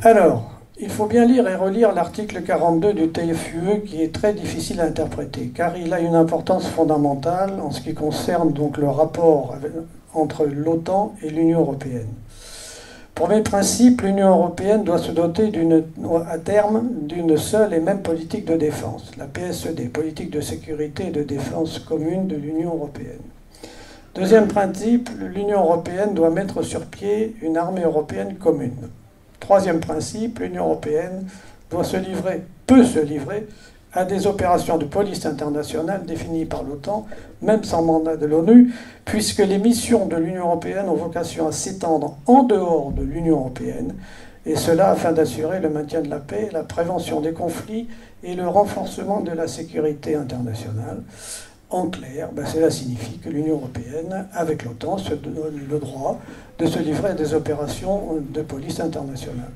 Alors, il faut bien lire et relire l'article 42 du TFUE qui est très difficile à interpréter, car il a une importance fondamentale en ce qui concerne donc le rapport entre l'OTAN et l'Union européenne. Premier principe, l'Union européenne doit se doter à terme d'une seule et même politique de défense, la PSED, politique de sécurité et de défense commune de l'Union européenne. Deuxième principe, l'Union européenne doit mettre sur pied une armée européenne commune. Troisième principe, l'Union européenne peut se livrer à des opérations de police internationale définies par l'OTAN, même sans mandat de l'ONU, puisque les missions de l'Union européenne ont vocation à s'étendre en dehors de l'Union européenne et cela afin d'assurer le maintien de la paix, la prévention des conflits et le renforcement de la sécurité internationale. En clair, cela signifie que l'Union européenne, avec l'OTAN, se donne le droit de se livrer à des opérations de police internationale.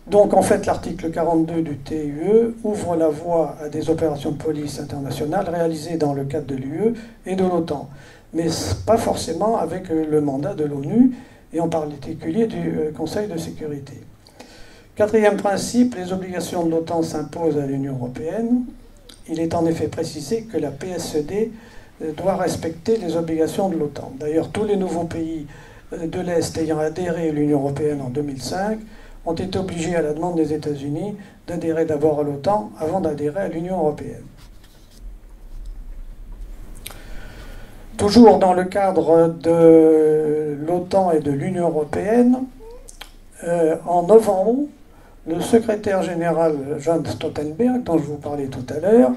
Donc en fait, l'article 42 du TUE ouvre la voie à des opérations de police internationale réalisées dans le cadre de l'UE et de l'OTAN, mais pas forcément avec le mandat de l'ONU, et en particulier du Conseil de sécurité. Quatrième principe, les obligations de l'OTAN s'imposent à l'Union européenne. Il est en effet précisé que la PSED doit respecter les obligations de l'OTAN. D'ailleurs, tous les nouveaux pays de l'Est ayant adhéré à l'Union européenne en 2005 ont été obligés, à la demande des États-Unis, d'adhérer d'abord à l'OTAN avant d'adhérer à l'Union européenne. Toujours dans le cadre de l'OTAN et de l'Union européenne, en novembre, le secrétaire général Jens Stoltenberg, dont je vous parlais tout à l'heure,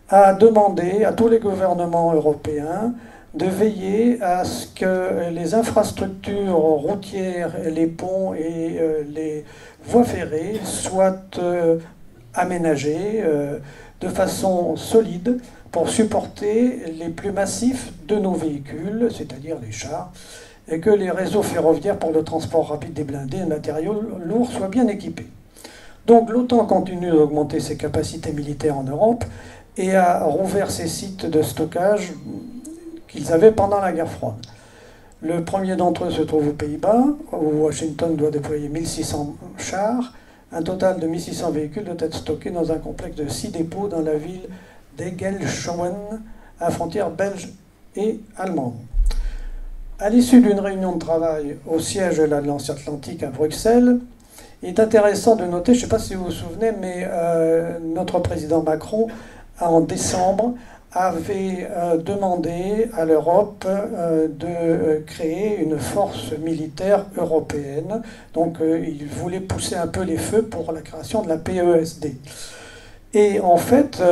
a demandé à tous les gouvernements européens de veiller à ce que les infrastructures routières, les ponts et les voies ferrées soient aménagées de façon solide pour supporter les plus massifs de nos véhicules, c'est-à-dire les chars, et que les réseaux ferroviaires pour le transport rapide des blindés et matériaux lourds soient bien équipés. Donc l'OTAN continue d'augmenter ses capacités militaires en Europe et a rouvert ses sites de stockage qu'ils avaient pendant la guerre froide. Le premier d'entre eux se trouve aux Pays-Bas, où Washington doit déployer 1600 chars. Un total de 1600 véhicules doit être stocké dans un complexe de 6 dépôts dans la ville d'Egelschouwen, à la frontière belge et allemande. À l'issue d'une réunion de travail au siège de l'Alliance Atlantique à Bruxelles, il est intéressant de noter, je ne sais pas si vous vous souvenez, mais notre président Macron, en décembre, avait demandé à l'Europe de créer une force militaire européenne. Donc il voulait pousser un peu les feux pour la création de la PESD. Et en fait,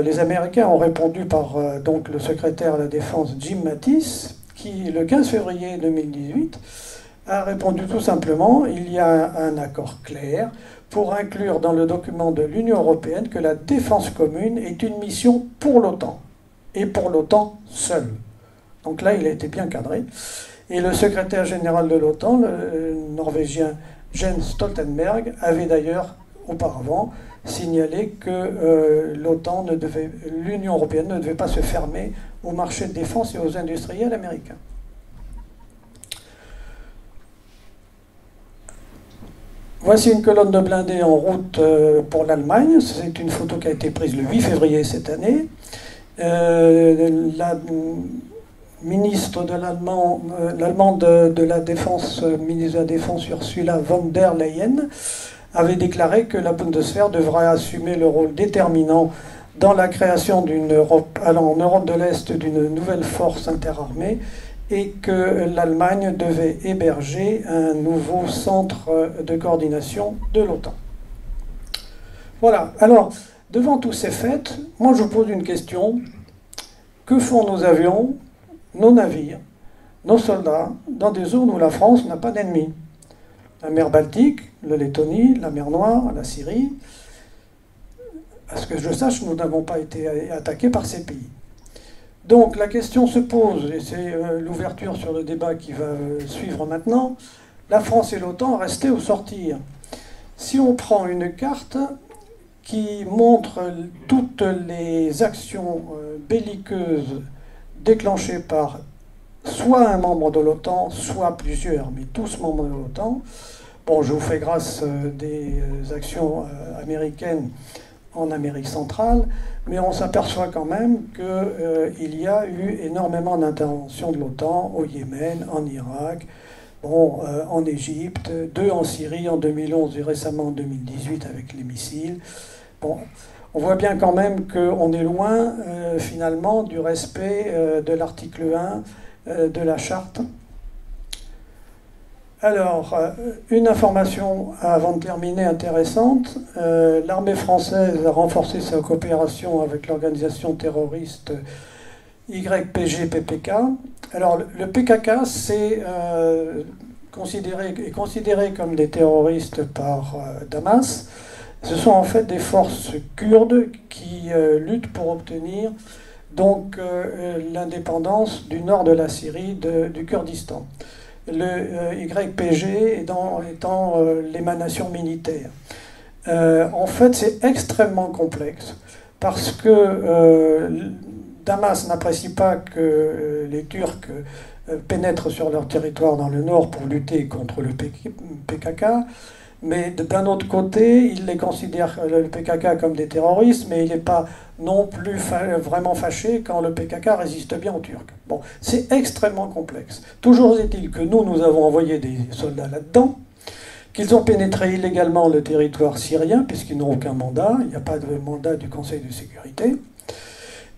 les Américains ont répondu par donc le secrétaire à la Défense Jim Mattis, qui, le 15 février 2018, a répondu tout simplement: il y a un accord clair pour inclure dans le document de l'Union européenne que la défense commune est une mission pour l'OTAN, et pour l'OTAN seule. Donc là, il a été bien cadré. Et le secrétaire général de l'OTAN, le norvégien Jens Stoltenberg, avait d'ailleurs auparavant signalé que l'Union européenne ne devait pas se fermer au marché de défense et aux industriels américains. Voici une colonne de blindés en route pour l'Allemagne. C'est une photo qui a été prise le 8 février cette année. La ministre de l'Allemande de la Défense, ministre de la Défense Ursula von der Leyen, avait déclaré que la Bundeswehr devra assumer le rôle déterminant dans la création en Europe de l'Est d'une nouvelle force interarmée, et que l'Allemagne devait héberger un nouveau centre de coordination de l'OTAN. Voilà. Alors, devant tous ces faits, moi je vous pose une question. Que font nos avions, nos navires, nos soldats, dans des zones où la France n'a pas d'ennemis? La mer Baltique, la Lettonie, la mer Noire, la Syrie. À ce que je sache, nous n'avons pas été attaqués par ces pays. Donc la question se pose, et c'est l'ouverture sur le débat qui va suivre maintenant: la France et l'OTAN, rester ou sortir? Si on prend une carte qui montre toutes les actions belliqueuses déclenchées par soit un membre de l'OTAN, soit plusieurs, mais tous membres de l'OTAN, bon, je vous fais grâce des actions américaines en Amérique centrale, mais on s'aperçoit quand même qu'il y a eu énormément d'interventions de l'OTAN au Yémen, en Irak, bon, en Égypte, 2 en Syrie en 2011 et récemment en 2018 avec les missiles. Bon, on voit bien quand même qu'on est loin finalement du respect de l'article 1 de la charte. Alors, une information avant de terminer intéressante. L'armée française a renforcé sa coopération avec l'organisation terroriste YPG-PPK. Alors, le PKK, c'est est considéré comme des terroristes par Damas. Ce sont en fait des forces kurdes qui luttent pour obtenir donc l'indépendance du nord de la Syrie, du Kurdistan. Le YPG étant l'émanation militaire. En fait, c'est extrêmement complexe parce que Damas n'apprécie pas que les Turcs pénètrent sur leur territoire dans le nord pour lutter contre le PKK. Mais d'un autre côté, il les considère, le PKK, comme des terroristes, mais il n'est pas non plus vraiment fâché quand le PKK résiste bien aux Turcs. Bon, c'est extrêmement complexe. Toujours est-il que nous avons envoyé des soldats là-dedans, qu'ils ont pénétré illégalement le territoire syrien, puisqu'ils n'ont aucun mandat, il n'y a pas de mandat du Conseil de sécurité,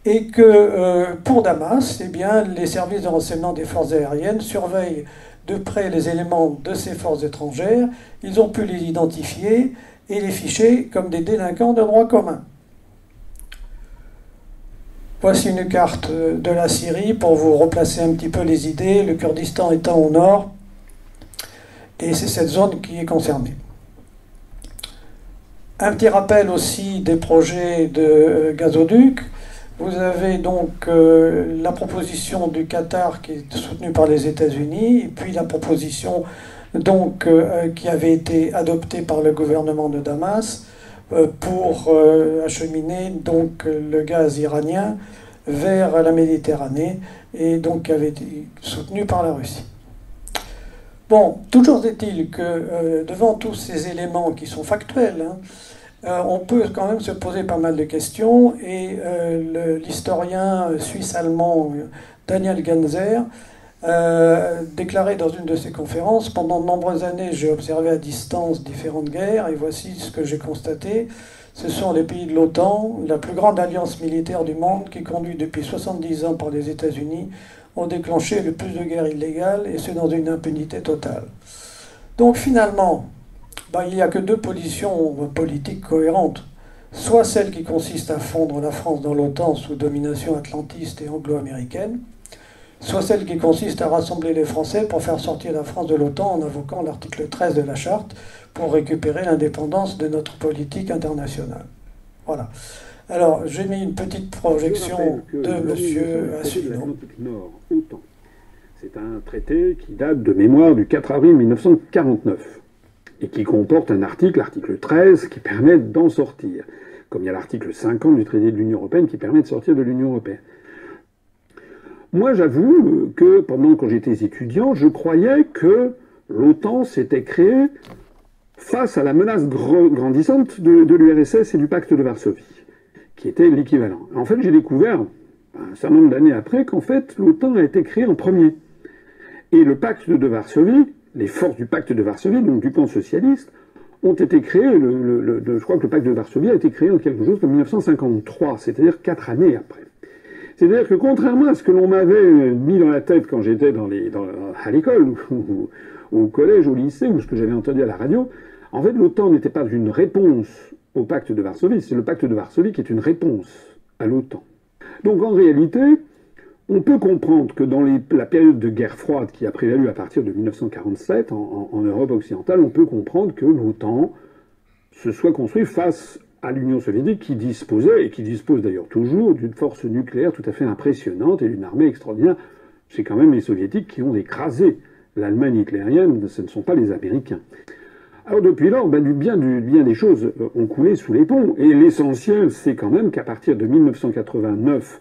et que pour Damas, eh bien, les services de renseignement des forces aériennes surveillent de près les éléments de ces forces étrangères. Ils ont pu les identifier et les ficher comme des délinquants de droit commun. Voici une carte de la Syrie pour vous replacer un petit peu les idées, le Kurdistan étant au nord, et c'est cette zone qui est concernée. Un petit rappel aussi des projets de gazoduc. Vous avez donc la proposition du Qatar qui est soutenue par les États-Unis, et puis la proposition donc, qui avait été adoptée par le gouvernement de Damas pour acheminer donc, le gaz iranien vers la Méditerranée, et donc qui avait été soutenue par la Russie. Bon, toujours est-il que devant tous ces éléments qui sont factuels, on peut quand même se poser pas mal de questions, et l'historien suisse-allemand Daniel Ganser déclarait dans une de ses conférences: pendant de nombreuses années, j'ai observé à distance différentes guerres, et voici ce que j'ai constaté. Ce sont les pays de l'OTAN, la plus grande alliance militaire du monde, qui conduit depuis 70 ans par les États-Unis, ont déclenché le plus de guerres illégales, et ce dans une impunité totale. Donc finalement, il n'y a que deux positions politiques cohérentes. Soit celle qui consiste à fondre la France dans l'OTAN sous domination atlantiste et anglo-américaine, soit celle qui consiste à rassembler les Français pour faire sortir la France de l'OTAN en invoquant l'article 13 de la Charte pour récupérer l'indépendance de notre politique internationale. Voilà. Alors, j'ai mis une petite projection de M. Asselineau. C'est un traité qui date de mémoire du 4 avril 1949 et qui comporte un article, l'article 13, qui permet d'en sortir. Comme il y a l'article 50 du traité de l'Union européenne qui permet de sortir de l'Union européenne. Moi, j'avoue que quand j'étais étudiant, je croyais que l'OTAN s'était créée face à la menace grandissante de l'URSS et du pacte de Varsovie, qui était l'équivalent. En fait, j'ai découvert, un certain nombre d'années après, qu'en fait, l'OTAN a été créée en premier. Et le pacte de Varsovie, les forces du pacte de Varsovie, donc du camp socialiste, ont été créées, je crois que le pacte de Varsovie a été créé en quelque chose comme 1953, c'est-à-dire 4 années après. C'est-à-dire que contrairement à ce que l'on m'avait mis dans la tête quand j'étais à l'école, ou au collège, au lycée, ou ce que j'avais entendu à la radio, en fait, l'OTAN n'était pas une réponse au pacte de Varsovie, c'est le pacte de Varsovie qui est une réponse à l'OTAN. Donc en réalité, on peut comprendre que dans la période de guerre froide qui a prévalu à partir de 1947 en Europe occidentale, on peut comprendre que l'OTAN se soit construit face à l'Union soviétique qui disposait, et qui dispose d'ailleurs toujours, d'une force nucléaire tout à fait impressionnante et d'une armée extraordinaire. C'est quand même les soviétiques qui ont écrasé l'Allemagne hitlérienne, ce ne sont pas les Américains. Alors depuis lors, bien des choses ont coulé sous les ponts. Et l'essentiel, c'est quand même qu'à partir de 1989,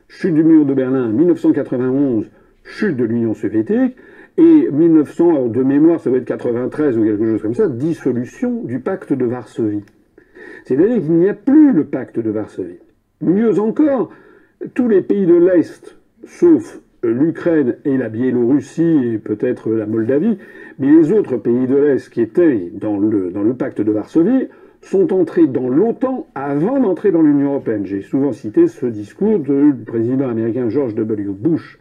chute du mur de Berlin, 1991, chute de l'Union soviétique, et 1900, de mémoire, ça doit être 93 ou quelque chose comme ça, dissolution du pacte de Varsovie. C'est-à-dire qu'il n'y a plus le pacte de Varsovie. Mieux encore, tous les pays de l'Est, sauf l'Ukraine et la Biélorussie et peut-être la Moldavie, mais les autres pays de l'Est qui étaient dans le pacte de Varsovie sont entrés dans l'OTAN avant d'entrer dans l'Union européenne. J'ai souvent cité ce discours du président américain George W. Bush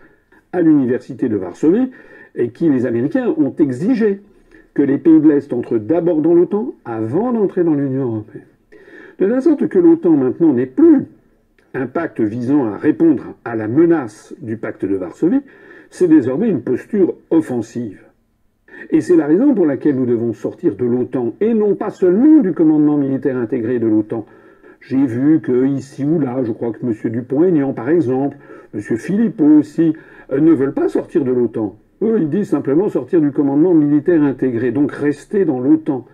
à l'université de Varsovie, et qui, les Américains, ont exigé que les pays de l'Est entrent d'abord dans l'OTAN avant d'entrer dans l'Union européenne. De la sorte que l'OTAN maintenant n'est plus un pacte visant à répondre à la menace du pacte de Varsovie, c'est désormais une posture offensive. Et c'est la raison pour laquelle nous devons sortir de l'OTAN, et non pas seulement du commandement militaire intégré de l'OTAN. J'ai vu que ici ou là, je crois que M. Dupont-Aignan, par exemple, M. Philippot aussi, ne veulent pas sortir de l'OTAN. Eux, ils disent simplement sortir du commandement militaire intégré, donc rester dans l'OTAN.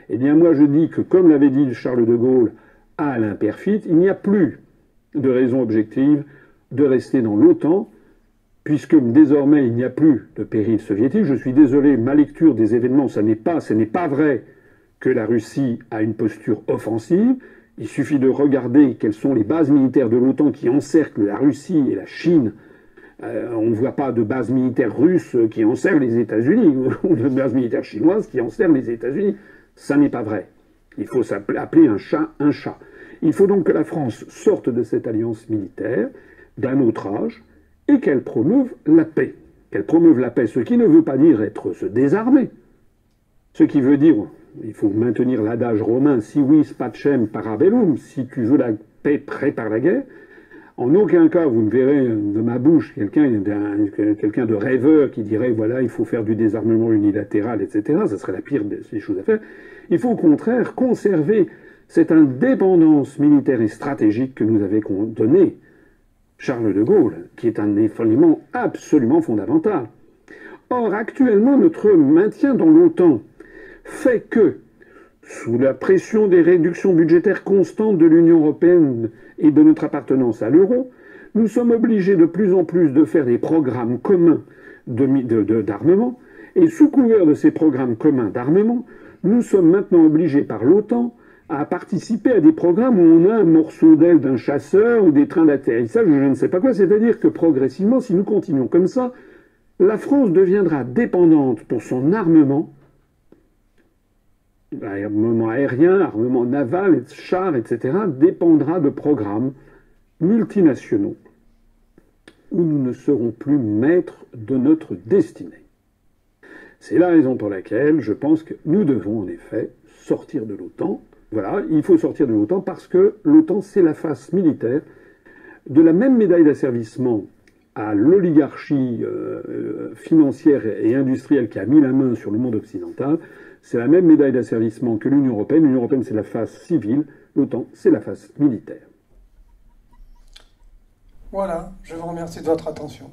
Eh bien, moi, je dis que, comme l'avait dit Charles de Gaulle à Alain Peyrefitte, il n'y a plus de raison objective de rester dans l'OTAN, puisque désormais, il n'y a plus de péril soviétique. Je suis désolé, ma lecture des événements, ce n'est pas vrai que la Russie a une posture offensive. Il suffit de regarder quelles sont les bases militaires de l'OTAN qui encerclent la Russie et la Chine. On ne voit pas de base militaire russe qui encercle les États-Unis, ou de base militaire chinoise qui encercle les États-Unis. Ça n'est pas vrai. Il faut appeler un chat un chat. Il faut donc que la France sorte de cette alliance militaire d'un autre âge et qu'elle promeuve la paix. Qu'elle promeuve la paix, ce qui ne veut pas dire se désarmer. Ce qui veut dire, il faut maintenir l'adage romain, si vis pacem para bellum, si tu veux la paix, prépare la guerre. En aucun cas, vous ne verrez de ma bouche quelqu'un de rêveur qui dirait, voilà, il faut faire du désarmement unilatéral, etc. Ça serait la pire des choses à faire. Il faut au contraire conserver cette indépendance militaire et stratégique que nous avait donnée Charles de Gaulle, qui est un élément absolument fondamental. Or, actuellement, notre maintien dans l'OTAN fait que, sous la pression des réductions budgétaires constantes de l'Union européenne et de notre appartenance à l'euro, nous sommes obligés de plus en plus de faire des programmes communs d'armement, et sous couvert de ces programmes communs d'armement, nous sommes maintenant obligés par l'OTAN à participer à des programmes où on a un morceau d'aile d'un chasseur ou des trains d'atterrissage, je ne sais pas quoi, c'est-à-dire que progressivement, si nous continuons comme ça, la France deviendra dépendante pour son armement aérien, armement naval, chars, etc., dépendra de programmes multinationaux où nous ne serons plus maîtres de notre destinée. C'est la raison pour laquelle je pense que nous devons en effet sortir de l'OTAN. Voilà, il faut sortir de l'OTAN parce que l'OTAN, c'est la face militaire de la même médaille d'asservissement à l'oligarchie financière et industrielle qui a mis la main sur le monde occidental. C'est la même médaille d'asservissement que l'Union européenne. L'Union européenne, c'est la face civile. L'OTAN, c'est la face militaire. Voilà, je vous remercie de votre attention.